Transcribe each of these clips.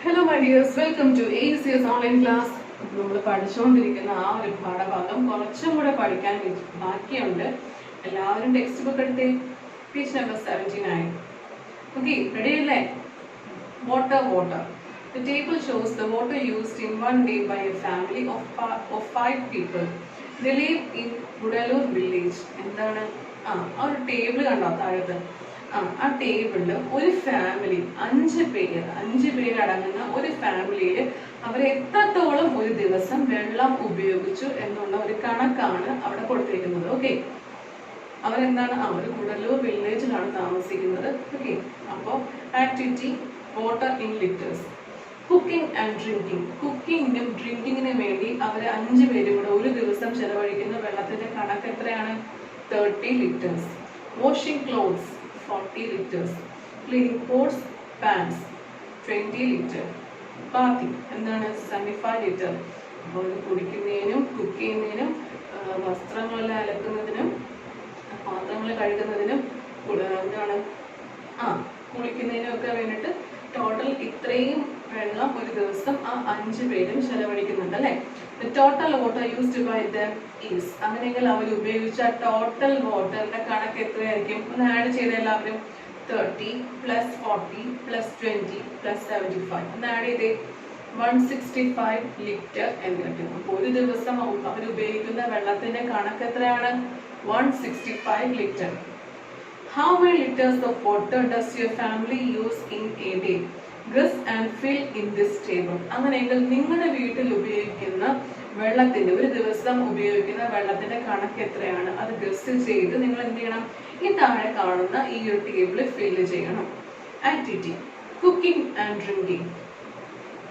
Hello my dears, welcome to ACS online class. നമ്മൾ പഠിച്ചുകൊണ്ടിരിക്കുന്ന ആ ഒരു പാഠഭാഗം കുറച്ചും കൂടെ പഠിക്കാൻ ബാക്കിയുണ്ട്. എല്ലാവരും ടെക്സ്റ്റ് ബുക്ക് എടുത്തേ. Page number 79. Okay, ready അല്ലേ? Water. The table shows the water used in one day by a family of 5 people. They live in Gudalur village. എന്താണ് ആ ഒരു ടേബിൾ കണ്ടോ താഴത്ത്? ആ ടേബിളിൽ ഒരു ഫാമിലി 5 പേര് അടങ്ങുന്ന ഒരു ഫാമിലിയിൽ അവർ എത്രത്തോളം ഒരു ദിവസം വെള്ളം ഉപയോഗിച്ചു എന്നുള്ള ഒരു കണക്കാണ് അവിടെ കൊടുത്തിരിക്കുന്നത്. ഓക്കെ, അവരെന്താണ് ഒരു ഗുഡല്ലൂർ വില്ലേജിലാണ് താമസിക്കുന്നത്. ഓക്കെ, അപ്പോൾ activity water in litres. Cooking and drinking. കുക്കിങ്ങിനും ഡ്രിങ്കിങ്ങിനും വേണ്ടി അവർ 5 പേരും കൂടെ ഒരു ദിവസം ചെലവഴിക്കുന്ന വെള്ളത്തിന്റെ കണക്ക് എത്രയാണ്? 30 liters. Washing clothes 40 liters. Cleaning pots pans 20 liter. Bathing എന്താണ്? 75 liter. അപ്പോൾ കുടിക്കുന്നതിനും കുക്ക് ചെയ്യുന്നതിനും വസ്ത്രങ്ങളെല്ലാം അലക്കുന്നതിനും പാത്രങ്ങൾ കഴുകുന്നതിനും എന്താണ് കുളിക്കുന്നതിനും ഒക്കെ വേണ്ടിയിട്ട് ടോട്ടൽ ഇത്രയും വെള്ളം ഒരു ദിവസം ആ 5 പേരും ചെലവഴിക്കുന്നുണ്ട് അല്ലെ. Total water used by them is. അങ്ങനെയെങ്കിൽ അവർ ഉപയോഗിച്ച ടോട്ടൽ വാട്ടറിന്റെ കണക്ക് എത്രയായിരിക്കും? ഒന്ന് ആഡ് ചെയ്ത എല്ലാവരും. 30 plus 40 plus 20 plus 75. ഒന്ന് ആഡ് ചെയ്തേ. 165 ലിറ്റർ എന്ന് കിട്ടും. അപ്പോൾ ഒരു ദിവസം അവർ ഉപയോഗിക്കുന്ന വെള്ളത്തിന്റെ കണക്ക് എത്രയാണ്? 165 litre. How many liters of water does your family use in a day? Guess and fill in this table. അങ്ങനെയെങ്കിൽ നിങ്ങളുടെ വീട്ടിൽ ഉപയോഗിക്കുന്ന വെള്ളത്തിന്റെ ഒരു ദിവസം ഉപയോഗിക്കുന്ന വെള്ളത്തിന്റെ കണക്ക് എത്രയാണ്? അത് ഗസ് ചെയ്ത് നിങ്ങൾ എന്ത് ചെയ്യണം? ഈ താഴെ കാണുന്ന ഈ ഒരു ടേബിളിൽ ഫില്ല് ചെയ്യണം. Activity cooking and drinking.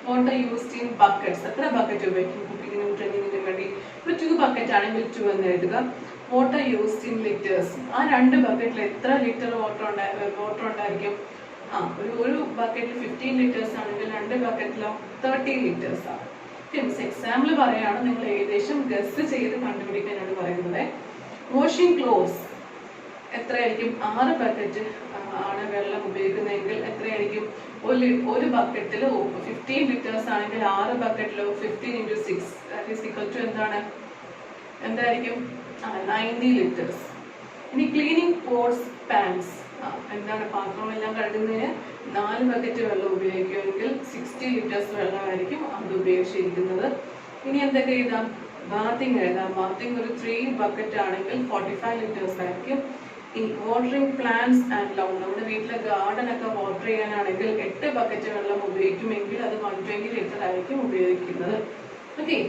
Water used in buckets. എത്ര ബക്കറ്റ് ഉപയോഗിക്കും കുക്കിങ്ങിനും ഡ്രിങ്കിങ്ങിനും വേണ്ടി? ഇപ്പോൾ 2 ബക്കറ്റ് ആണെങ്കിൽ 2 എന്ന് എഴുതുക. Water used in litres. ആ 2 ബക്കറ്റിൽ എത്ര ലിറ്റർ വാട്ടർ ഉണ്ടായിരിക്കും? ഒരു ബക്കറ്റിൽ 15 liters ആണെങ്കിൽ 2 ബക്കറ്റിലോ 30 liters ആണ്. എക്സാമ്പിൾ പറയാണ്, നിങ്ങൾ ഏകദേശം ഗസ് ചെയ്ത് കണ്ടുപിടിക്കാനാണ് പറയുന്നത്. വാഷിംഗ് ക്ലോത്ത്സ് എത്രയായിരിക്കും? 6 ബക്കറ്റ് ആണ് വെള്ളം ഉപയോഗിക്കുന്നതെങ്കിൽ എത്രയായിരിക്കും? ഒരു ബക്കറ്റിൽ 15 liters ആണെങ്കിൽ 6 ബക്കറ്റിലോ 15 into 6 എന്തായിരിക്കും? 90 liters. ഇനി ക്ലീനിങ് പോട്ട്സ് പാൻസ് എന്താണ്? പാത്രങ്ങളെല്ലാം കഴുകുന്നതിന് 4 ബക്കറ്റ് വെള്ളം ഉപയോഗിക്കുമെങ്കിൽ 60 liters വെള്ളമായിരിക്കും അത് ഉപയോഗിച്ചിരിക്കുന്നത്. ഇനി എന്തൊക്കെ എഴുതാം? ബാത്തിങ് എഴുതാം. ബാത്തിങ് ഒരു 3 ബക്കറ്റ് ആണെങ്കിൽ 45 liters ആയിരിക്കും. ഈ വാട്ടറിംഗ് പ്ലാന്റ്സ് ആൻഡ് ലൗൺ. നമ്മുടെ വീട്ടിലെ ഗാർഡൻ ഒക്കെ വാട്ടർ ചെയ്യാനാണെങ്കിൽ 8 ബക്കറ്റ് വെള്ളം ഉപയോഗിക്കുമെങ്കിൽ അത് 120 liter ആയിരിക്കും ഉപയോഗിക്കുന്നത്. ഓക്കെ,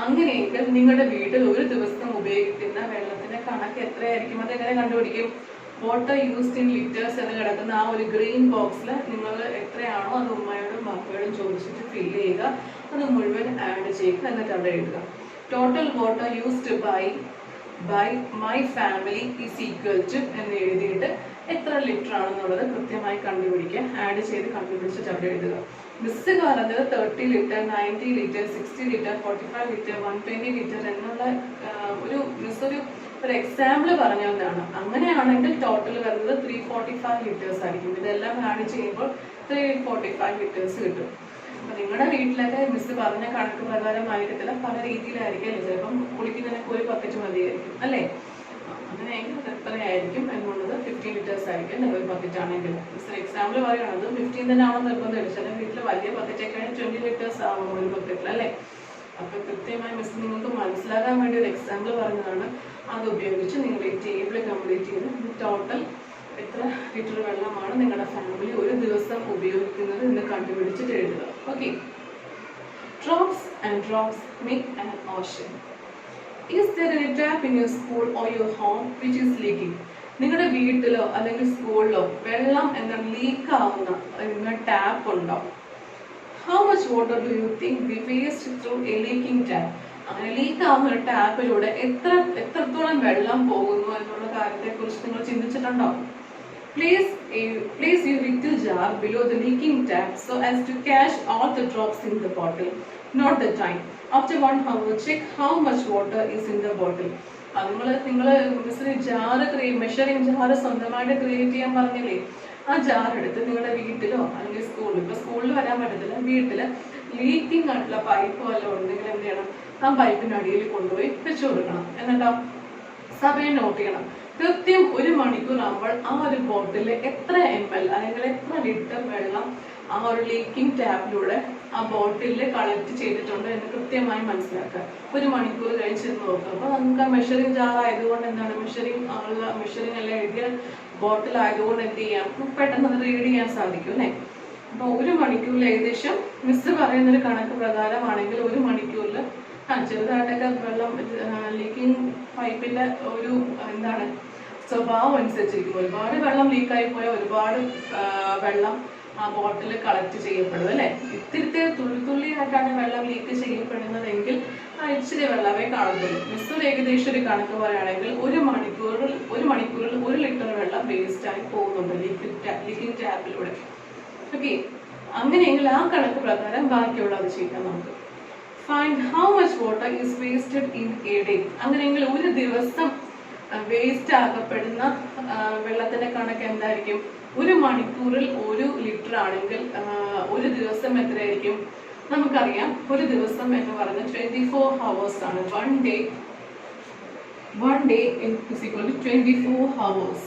അങ്ങനെയെങ്കിൽ നിങ്ങളുടെ വീട്ടിൽ ഒരു ദിവസം ഉപയോഗിക്കുന്ന വെള്ളത്തിന്റെ കണക്ക് എത്രയായിരിക്കും? അതെങ്ങനെ കണ്ടുപിടിക്കും? വാട്ടർ യൂസ്ഡ് ഇൻ ലിറ്റേഴ്സ് എന്ന് കിടക്കുന്ന ആ ഒരു ഗ്രീൻ ബോക്സിൽ നിങ്ങൾ എത്രയാണോ അത് ഉമ്മയോടും ബാപ്പയോടും ചോദിച്ചിട്ട് ഫില്ല് ചെയ്യുക. അത് മുഴുവൻ ആഡ് ചെയ്യുക, എന്നിട്ട് അവിടെ എഴുതുക. Total water used by my family is equal to എന്ന് എഴുതിയിട്ട് എത്ര ലിറ്റർ ആണെന്നുള്ളത് കൃത്യമായി കണ്ടുപിടിക്കുക. ആഡ് ചെയ്ത് കണ്ടുപിടിച്ചിട്ട് അവിടെ എഴുതുക. മിസ് പറഞ്ഞത് 30 liter, 90 liter, 60 liter, 45 liter, 120 liter എന്നുള്ള ഒരു എക്സാമ്പിൾ പറഞ്ഞു തന്നെയാണ്. അങ്ങനെയാണെങ്കിൽ ടോട്ടൽ വരുന്നത് 345 liters ആയിരിക്കും. ഇതെല്ലാം ആഡ് ചെയ്യുമ്പോൾ 345 liters കിട്ടും. അപ്പൊ നിങ്ങളുടെ വീട്ടിലൊക്കെ മിസ് പറഞ്ഞ കണക്ക് പ്രകാരമായിരിക്കത്തില്ല, പല രീതിയിലായിരിക്കും അല്ലേ. ചിലപ്പം കുളിക്കുന്നതിനൊക്കെ 1 ബക്കറ്റ് മതിയായിരിക്കും അല്ലേ. അങ്ങനെയെങ്കിൽ എത്രയായിരിക്കും എന്നുള്ളത് 50 liters ആയിരിക്കും നിങ്ങൾ 1 ബക്കറ്റ് ആണെങ്കിൽ. മിസ് എക്സാമ്പിൾ പറയുകയാണത് 15 തന്നെ ആണെന്ന് നിർബന്ധമില്ല. ചില വീട്ടിൽ വലിയ ബക്കറ്റൊക്കെ 20 liters ആവും 1 ബക്കറ്റിൽ അല്ലേ. അപ്പൊ കൃത്യമായി മിസ് നിങ്ങൾക്ക് മനസ്സിലാക്കാൻ വേണ്ടി ഒരു എക്സാമ്പിൾ പറഞ്ഞതാണ്. അത് ഉപയോഗിച്ച് നിങ്ങൾ ഈ ടേബിൾ കംപ്ലീറ്റ് ചെയ്ത് ടോട്ടൽ എത്ര ലിറ്റർ വെള്ളമാണ് നിങ്ങളുടെ ഫാമിലി ഒരു ദിവസം ഉപയോഗിക്കുന്നത് എന്ന് കണ്ടുപിടിച്ചിട്ട് എഴുതുക. Okay, drops and drops make an Ocean. Is there a tap in your school or your home which is leaking? നിങ്ങളുടെ വീട്ടിലോ അല്ലെങ്കിൽ സ്കൂളിലോ വെള്ളം എന്താണ് ലീക്ക് ആവുന്ന ടാപ്പ് ഉണ്ടോ? How much water do you think we waste through a leaking tap? അങ്ങനെ leak ആവുന്ന ഒരു ടാപ്പിലൂടെ എത്രത്തോളം വെള്ളം പോകുന്നു എന്നുള്ള കാര്യത്തെ കുറിച്ച് നിങ്ങൾ ചിന്തിച്ചിട്ടുണ്ടോ? Place your little jar below the leaking tap so as to catch all the drops in the bottle. Note the time. After 1 hour, check how much water is in the bottle. നിങ്ങൾ measuring jar സ്വന്തമായിട്ട് create ചെയ്യാൻ പറഞ്ഞില്ലേ. ആ jar എടുത്ത് നിങ്ങളുടെ വീട്ടിലോ അല്ലെങ്കിൽ സ്കൂളിൽ, ഇപ്പൊ സ്കൂളിൽ വരാൻ പറ്റത്തില്ല, വീട്ടില് ലീക്കിംഗ് ആയിട്ടുള്ള പൈപ്പ് വല്ലതും ഉണ്ടെങ്കിൽ എന്ത് ചെയ്യണം, ആ പൈപ്പിന്റെ അടിയിൽ കൊണ്ടുപോയി വെച്ചു കൊടുക്കണം. എന്നിട്ടോ സമയം നോട്ട് ചെയ്യണം. കൃത്യം 1 മണിക്കൂർ ആകുമ്പോൾ ആ ഒരു ബോട്ടിൽ എത്ര ml അല്ലെങ്കിൽ എത്ര ലിറ്റർ വെള്ളം ആ ഒരു ലീക്കിംഗ് ടാപ്പിലൂടെ ആ ബോട്ടിലിൽ കളക്ട് ചെയ്തിട്ടുണ്ട് എന്ന് കൃത്യമായി മനസ്സിലാക്കുക. 1 മണിക്കൂർ കഴിച്ചിരുന്ന് നോക്കുക. അപ്പൊ നമുക്ക് ആ മെഷറിംഗ് ജാർ ആയതുകൊണ്ട് എന്താണ്, മെഷറിംഗ് എല്ലാം എഴുതിയ ബോട്ടിൽ ആയതുകൊണ്ട് എന്ത് ചെയ്യാം, പെട്ടെന്ന് അത് റീഡ് ചെയ്യാൻ സാധിക്കും അല്ലെ. അപ്പൊ 1 മണിക്കൂറിൽ ഏകദേശം മിസ് പറയുന്നൊരു കണക്ക് പ്രകാരമാണെങ്കിൽ 1 മണിക്കൂറിൽ ചെറുതായിട്ടൊക്കെ വെള്ളം ലീക്കിംഗ് പൈപ്പിന്റെ ഒരു എന്താണ് സ്വഭാവം അനുസരിച്ചിരിക്കും. ഒരുപാട് വെള്ളം ലീക്കായി പോയാൽ ഒരുപാട് വെള്ളം ആ ബോട്ടിൽ കളക്ട് ചെയ്യപ്പെടും അല്ലെ. ഇത്തിരി തുള്ളിയായിട്ടാണ് വെള്ളം ലീക്ക് ചെയ്യപ്പെടുന്നതെങ്കിൽ ഇച്ചിരി വെള്ളമേ കാണത്തുള്ളൂ. മിസ് ഏകദേശം ഒരു കണക്ക് പറയുകയാണെങ്കിൽ 1 മണിക്കൂറിൽ 1 ലിറ്റർ വെള്ളം വേസ്റ്റ് ആയി പോകുന്നുണ്ട് ലീക്കിംഗ് ടാപ്പിലൂടെ. ഓക്കെ, അങ്ങനെയെങ്കിൽ ആ കണക്ക് പ്രകാരം ബാക്കിയുള്ളത് ചെയ്യാം നമുക്ക്. Find how much water is wasted in a day. അങ്ങനെയെങ്കിൽ ഒരു ദിവസം വേസ്റ്റ് ആക്കപ്പെടുന്ന വെള്ളത്തിന്റെ കണക്ക് എന്തായിരിക്കും? 1 മണിക്കൂറിൽ 1 ലിറ്റർ ആണെങ്കിൽ ഒരു ദിവസം എത്രയായിരിക്കും? നമുക്കറിയാം, ഒരു ദിവസം എന്ന് പറഞ്ഞാൽ 24 hours ആണ്. one day is equal to 24 hours.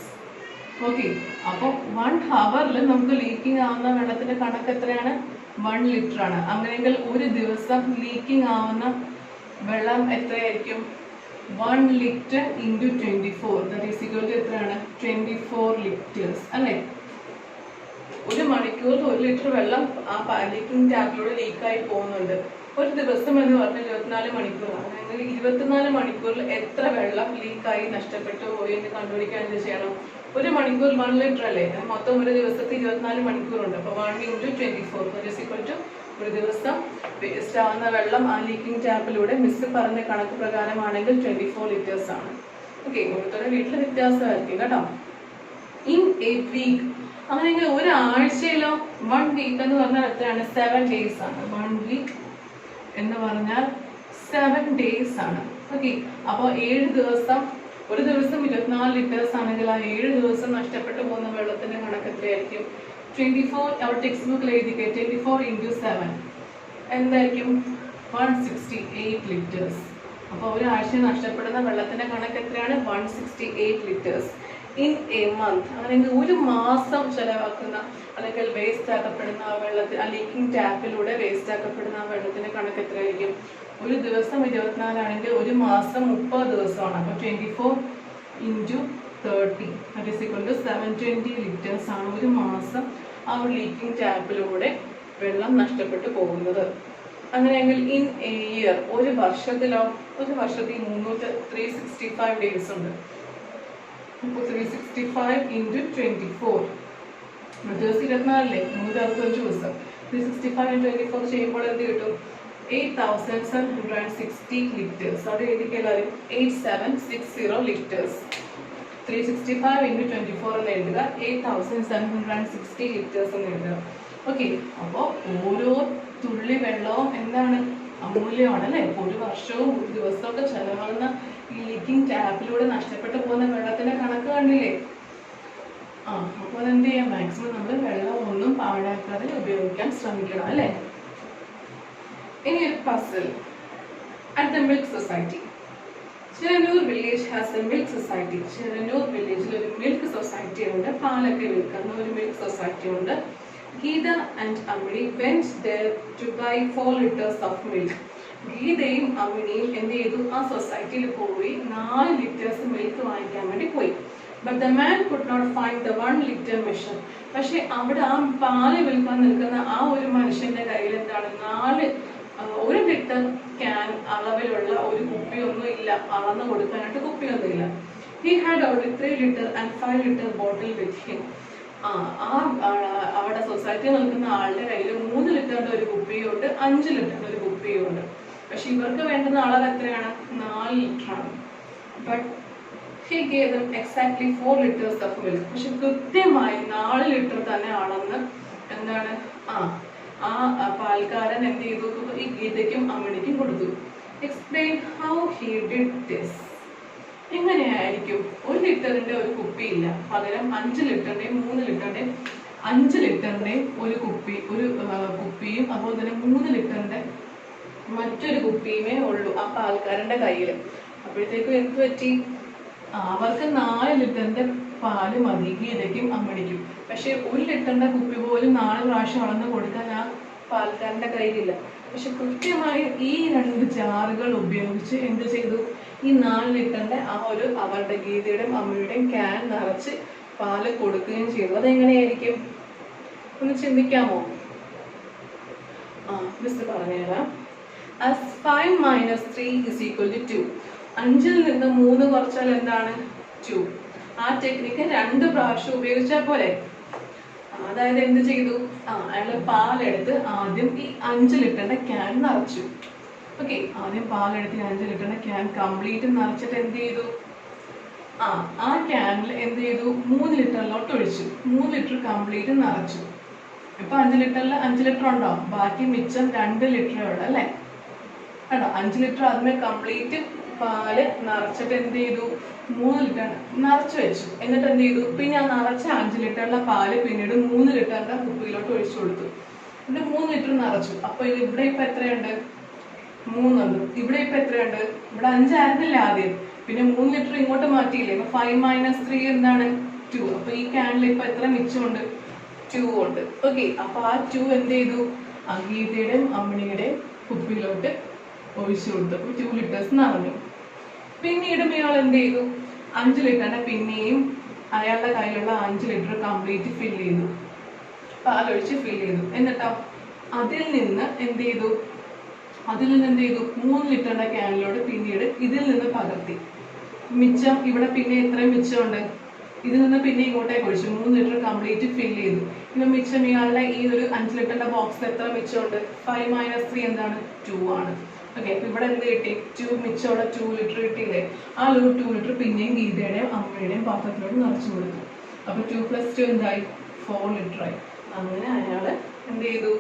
Okay, അപ്പോൾ 1 hourൽ നമുക്ക് ലീക്കിംഗ് ആവുന്ന വെള്ളത്തിന്റെ കണക്ക് എത്രയാണ്? 1 ലിറ്റർ ആണ്. അങ്ങനെയെങ്കിൽ ഒരു ദിവസം ലീക്കിംഗ് ആവുന്ന വെള്ളം എത്രയായിരിക്കും? 1 litre into 24, that is equal to എത്രയാണ്? 24 ലിറ്റേഴ്സ് അല്ലേ. 1 മണിക്കൂർ 1 ലിറ്റർ വെള്ളം ആ ലീക്കിംഗ് ടാപ്പിലൂടെ ലീക്കായി പോകുന്നുണ്ട്. ഒരു ദിവസം എന്ന് പറഞ്ഞാൽ 24 മണിക്കൂറാണ്. അങ്ങനെ 24 മണിക്കൂറിൽ എത്ര വെള്ളം ലീക്കായി നഷ്ടപ്പെട്ടു പോയി എന്ന് കണ്ടുപിടിക്കാൻ എന്ത് ചെയ്യണം? 1 മണിക്കൂർ 1 ലിറ്റർ അല്ലേ, മൊത്തം ഒരു ദിവസത്തെ 24 മണിക്കൂറുണ്ട്. അപ്പൊ 1 ഇൻറ്റു 24 ഒരു ദിവസം വേസ്റ്റ് ആവുന്ന വെള്ളം ആ ലീക്കിംഗ് ടാപ്പിലൂടെ മിസ് പറഞ്ഞ കണക്ക് പ്രകാരമാണെങ്കിൽ 24 ലിറ്റേഴ്സ് ആണ്. ഓക്കെ, ഓരോരുത്തരുടെ വീട്ടിൽ വ്യത്യാസമായിരിക്കും കേട്ടോ. ഇൻ എ വീക്ക്, അങ്ങനെയെങ്കിൽ ഒരാഴ്ചയിലോ 1 വീക്ക് എന്ന് പറഞ്ഞാൽ എത്രയാണ്? 7 days ആണ്. 1 വീക്ക് എന്ന് പറഞ്ഞാൽ 7 days ആണ്. ഓക്കെ, അപ്പോൾ 7 ദിവസം, ഒരു ദിവസം 24 ലിറ്റേഴ്സ് ആണെങ്കിൽ ആ 7 ദിവസം നഷ്ടപ്പെട്ടു പോകുന്ന വെള്ളത്തിന്റെ കണക്ക് എത്രയായിരിക്കും? 24, അവിടെ ടെക്സ്റ്റ് ബുക്കിൽ എഴുതിക്കേ, 24 ഇൻറ്റു 7 എന്തായിരിക്കും? 168 ലിറ്റേഴ്സ്. അപ്പോൾ ഒരാഴ്ച നഷ്ടപ്പെടുന്ന വെള്ളത്തിന്റെ കണക്ക് എത്രയാണ്? 168 ലിറ്റേഴ്സ് ഇൻ എ മന്ത്. അങ്ങനെയെങ്കിൽ ഒരു മാസം ചെലവാക്കുന്ന അല്ലെങ്കിൽ വേസ്റ്റ് ആക്കപ്പെടുന്ന ആ വെള്ളത്തിൽ, ആ ലീക്കിംഗ് ടാപ്പിലൂടെ വേസ്റ്റ് ആക്കപ്പെടുന്ന ആ വെള്ളത്തിന്റെ കണക്ക് എത്രയായിരിക്കും? ഒരു ദിവസം 24 ആണെങ്കിൽ ഒരു മാസം 30 ദിവസമാണ്. അപ്പോൾ 24 into 30 that is equal to 720 litres ആണ് ഒരു മാസം ആ ഒരു ലീക്കിംഗ് ടാപ്പിലൂടെ വെള്ളം നഷ്ടപ്പെട്ടു പോകുന്നത്. അങ്ങനെയെങ്കിൽ ഇൻ എ ഇയർ, ഒരു വർഷത്തിലോ, ഒരു വർഷത്തിൽ 365 ഡേയ്സ് ഉണ്ട്. ഇപ്പോൾ 365 ഇൻറ്റു 24 ദിവസം 24 365 ദിവസം. 365 ഇൻറ്റു 24 ചെയ്യുമ്പോൾ എന്ത് കിട്ടും? 8760 ലിറ്റേഴ്സ്. അവിടെ എഴുതിക്കല്ലാരും 8760 ലിറ്റേഴ്സ്. 365 ഇൻറ്റു 24 എന്ന് എഴുതുക, 8760 ലിറ്റേഴ്സ് എന്ന് എഴുതുക. ഓക്കെ, അപ്പോൾ ഓരോ തുള്ളി വെള്ളവും എന്താണ്? അമൂല്യമാണ് അല്ലേ. ഒരു വർഷവും ഒരു ദിവസമൊക്കെ ചെലവാകുന്ന ഈ ലീക്കിംഗ് ടാപ്പിലൂടെ നഷ്ടപ്പെട്ടു പോകുന്ന വെള്ളത്തിന്റെ കണക്ക് കണ്ടില്ലേ? അപ്പോൾ എന്ത് ചെയ്യാം? മാക്സിമം നമ്മൾ വെള്ളം ഒന്നും പാഴാക്കാതെ ഉപയോഗിക്കാൻ ശ്രമിക്കണം അല്ലേ. ഇനി ഒരു puzzle. At the milk society, Cherannur village has a milk society. Cherannur വില്ലേജിൽ ഒരു മിൽക്ക് സൊസൈറ്റി ഉണ്ട്, പാലൊക്കെ വിൽക്കുന്ന ഒരു മിൽക്ക് സൊസൈറ്റി ഉണ്ട്. Geetha and Ammini went there to buy 4 liters of milk. ഗീതയും അമ്മിണിയും എന്ത് ചെയ്തു? ആ സൊസൈറ്റിയിൽ പോയി 4 ലിറ്റേഴ്സ് മിൽക്ക് വാങ്ങിക്കാൻ വേണ്ടി പോയി. But the man could not find the 1 liter machine. പക്ഷെ അവിടെ ആ പാല് വിൽക്കാൻ നിൽക്കുന്ന ആ ഒരു മനുഷ്യന്റെ കയ്യിൽ എന്താണ്? 1 ലിറ്റർ ക്യാൻ അളവിലുള്ള ഒരു കുപ്പിയൊന്നും ഇല്ല, അളന്ന് കൊടുക്കാനായിട്ട് കുപ്പിയൊന്നും ഇല്ല. He had only 3 liter and 5 liter bottle with him. അവിടെ സൊസൈറ്റി നിൽക്കുന്ന ആളുടെ കയ്യിൽ 3 ലിറ്ററിന്റെ ഒരു കുപ്പിയുണ്ട്, 5 ലിറ്ററിന്റെ ഒരു കുപ്പിയുണ്ട്. പക്ഷെ ഇവർക്ക് വേണ്ടുന്ന അളവ് എത്രയാണ്? 4 ലിറ്റർ ആണ്. But he gave them exactly 4 liters of milk. പക്ഷെ കൃത്യമായി 4 ലിറ്റർ തന്നെ ആണെന്ന് എന്താണ് ആ പാൽക്കാരൻ എന്ത് ചെയ്തു? ഈ ഗീതയ്ക്കും അമ്മിണിക്കും കൊടുത്തു. Explain how he did this. എങ്ങനെയായിരിക്കും? 1 ലിറ്ററിന്റെ ഒരു കുപ്പിയില്ല, പകരം 5 ലിറ്ററിന്റെയും 3 ലിറ്ററിന്റെയും 5 ലിറ്ററിന്റെയും ഒരു കുപ്പിയും അതുപോലെ തന്നെ 3 ലിറ്ററിന്റെ മറ്റൊരു കുപ്പിയുമേ ഉള്ളൂ ആ പാൽക്കാരന്റെ കയ്യിൽ. അപ്പോഴത്തേക്കും എന്ത് പറ്റി? അവർക്ക് 4 ലിറ്ററിന്റെ പാല് മതി ഗീതയ്ക്കും അമ്മണിക്കും. പക്ഷെ 1 ലിറ്ററിന്റെ കുപ്പി പോലും 4 പ്രാവശ്യം അളന്ന് കൊടുക്കാൻ ആ പാൽക്കാരന്റെ കയ്യിലില്ല. പക്ഷെ കൃത്യമായി ഈ 2 ജാറുകൾ ഉപയോഗിച്ച് എന്ത് ചെയ്തു? ഈ 4 ലിറ്ററിന്റെ അവരുടെ ഗീതയുടെയും അമ്മയുടെയും ക്യാൻ നിറച്ച് പാല് കൊടുക്കുകയും ചെയ്തു. അതെങ്ങനെയായിരിക്കും? ഒന്ന് ചിന്തിക്കാമോ? മിസ് പറഞ്ഞുതരാം. As 5 minus 3 is equal to 2. 5-ൽ നിന്ന് 3 കുറച്ചാൽ എന്താണ്? 2. ആ ടെക്നിക്ക് 2 പ്രാവശ്യം ഉപയോഗിച്ചാൽ പോലെ. അതായത് എന്ത് ചെയ്തു? അയാൾ പാലെടുത്ത് ആദ്യം ഈ 5 ലിറ്ററിന്റെ ക്യാൻ നിറച്ചു. ഓക്കെ, ആദ്യം പാലെടുത്ത് 5 ലിറ്ററിന്റെ ക്യാൻ കംപ്ലീറ്റ് നിറച്ചിട്ട് എന്ത് ചെയ്തു? ആ ക്യാനിൽ എന്ത് ചെയ്തു? 3 ലിറ്ററിലോട്ട് ഒഴിച്ചു. 3 ലിറ്റർ കംപ്ലീറ്റ് നിറച്ചു. ഇപ്പൊ 5 ലിറ്ററിൽ 5 ലിറ്റർ ഉണ്ടോ? ബാക്കി മിച്ചം 2 ലിറ്ററേ ഉള്ളു അല്ലേ? കേട്ടോ, 5 ലിറ്റർ അതിനെ കംപ്ലീറ്റ് പാല് നിറച്ചിട്ട് എന്ത് ചെയ്തു? 3 ലിറ്റർ നിറച്ചു വെച്ചു. എന്നിട്ട് എന്ത് ചെയ്തു? പിന്നെ ആ നിറച്ച 5 ലിറ്ററിലെ പാല് പിന്നീട് 3 ലിറ്ററിന്റെ കുപ്പിയിലോട്ട് ഒഴിച്ചു കൊടുത്തു. എന്നിട്ട് 3 ലിറ്റർ നിറച്ചു. അപ്പൊ ഇവിടെ ഇപ്പൊ എത്രയുണ്ട്? 3 ഉണ്ട്. ഇവിടെ ഇപ്പൊ എത്രയുണ്ട്? ഇവിടെ 5 ആയിരുന്നില്ല ആദ്യം, പിന്നെ 3 ലിറ്റർ ഇങ്ങോട്ട് മാറ്റിയില്ലേ? അപ്പൊ 5 minus 3 എന്താണ്? 2. അപ്പൊ ഈ ക്യാനിൽ ഇപ്പൊ എത്ര മിച്ചമുണ്ട്? 2 ഉണ്ട്. ഓക്കെ, അപ്പൊ ആ 2 എന്ത് ചെയ്തു? ഗീതയുടെയും അമ്മിണിയുടെയും കുപ്പിയിലോട്ട് ഒഴിച്ചു കൊടുത്തു. അപ്പൊ 2 ലിറ്റേഴ്സ് നിറഞ്ഞു. പിന്നീട് ഇയാൾ എന്ത് ചെയ്തു? 5 ലിറ്ററിന്റെ പിന്നെയും അയാളുടെ കയ്യിലുള്ള 5 ലിറ്റർ കംപ്ലീറ്റ് ഫില്ല് ചെയ്തു, പാലൊഴിച്ച് ഫില്ല് ചെയ്തു. എന്നിട്ടോ അതിൽ നിന്ന് എന്ത് ചെയ്തു? 3 ലിറ്ററിന്റെ ക്യാനിലോട്ട് പിന്നീട് ഇതിൽ നിന്ന് പകർത്തി. മിച്ചം ഇവിടെ പിന്നെ എത്രയും മിച്ചമുണ്ട്? ഇതിൽ നിന്ന് പിന്നെ ഇങ്ങോട്ടേക്ക് ഒഴിച്ചു. 3 ലിറ്റർ കംപ്ലീറ്റ് ഫില്ല് ചെയ്തു. ഇപ്പൊ മിച്ചം ഇയാളുടെ ഈ ഒരു 5 ലിറ്ററിന്റെ ബോക്സിൽ എത്ര മിച്ചമുണ്ട്? 5 minus 3 എന്താണ്? 2 ആണ്. ഓക്കെ, അപ്പൊ ഇവിടെ എന്ത് കിട്ടി? 2 മിച്ചമുള്ള 2 ലിറ്റർ കിട്ടിയില്ലേ? ആ 2 ലിറ്റർ പിന്നെയും ഗീതയുടെയും അമ്മയുടെയും പാത്രത്തിലോട്ട് നിറച്ചു കൊടുത്തു. അപ്പൊ 2 + 2 എന്തായി? 4 ലിറ്റർ ആയി. അങ്ങനെ അയാള് എന്ത് ചെയ്തു?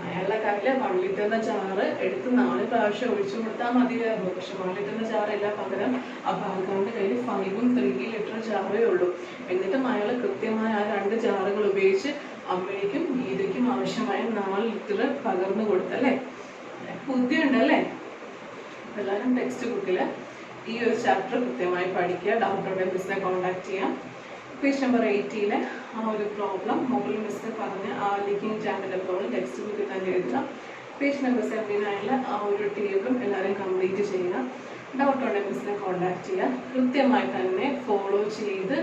അയാളുടെ കയ്യില് 1 ലിറ്ററിന്റെ ജാറ് എടുത്ത് 4 പ്രാവശ്യം ഒഴിച്ചു കൊടുത്താൽ മതിയായിരുന്നു. പക്ഷെ 1 ലിറ്ററിന്റെ ജാറല്ല, പകരം ആ പാൽക്കാരന്റെ കയ്യിൽ 5ഉം 3 ലിറ്റർ ജാറേ ഉള്ളൂ. എന്നിട്ടും അയാൾ കൃത്യമായി ആ 2 ജാറുകൾ ഉപയോഗിച്ച് അമ്മയ്ക്കും ഗീതയ്ക്കും ആവശ്യമായ 4 ലിറ്റർ പകർന്നു കൊടുത്തല്ലേ? ബുദ്ധിയുണ്ടല്ലേ? എല്ലാവരും ടെക്സ്റ്റ് ബുക്കില് ഈ ഒരു ചാപ്റ്റർ കൃത്യമായി പഠിക്കുക. ഡൗട്ട് ഉണ്ടെങ്കിൽ മിസ്സിനെ കോൺടാക്ട് ചെയ്യാം. പേജ് നമ്പർ 80-ലെ ആ ഒരു പ്രോബ്ലം മുകളിൽ മിസ് പറഞ്ഞ ആ ലീക്കിംഗ് ടാങ്കിന്റെ പ്രോബ്ലം ടെക്സ്റ്റ് ബുക്കിൽ തന്നെ എഴുതുക. പേജ് നമ്പർ 79-ലെ ആ ഒരു ടേബിളും എല്ലാവരും കംപ്ലീറ്റ് ചെയ്യുക. ഡൗട്ട് ഉണ്ടെങ്കിൽ മിസ്സിനെ കോൺടാക്ട് ചെയ്യുക. കൃത്യമായി തന്നെ ഫോളോ ചെയ്ത്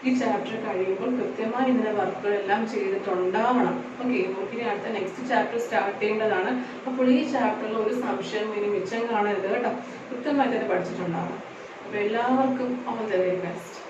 ഈ ചാപ്റ്റർ കഴിയുമ്പോൾ കൃത്യമായി ഇതിന്റെ വർക്കുകളെല്ലാം ചെയ്തിട്ടുണ്ടാവണം. ഓക്കെ, നമുക്കിനി അടുത്ത നെക്സ്റ്റ് ചാപ്റ്റർ സ്റ്റാർട്ട് ചെയ്യേണ്ടതാണ്. അപ്പോൾ ഈ ചാപ്റ്ററിൽ ഒരു സംശയം ഇനി മിച്ചം കാണരുത് കേട്ടോ. കൃത്യമായിട്ട് അത് പഠിച്ചിട്ടുണ്ടാവണം. അപ്പോൾ എല്ലാവർക്കും ഓൾ ദി വെരി ബെസ്റ്റ്.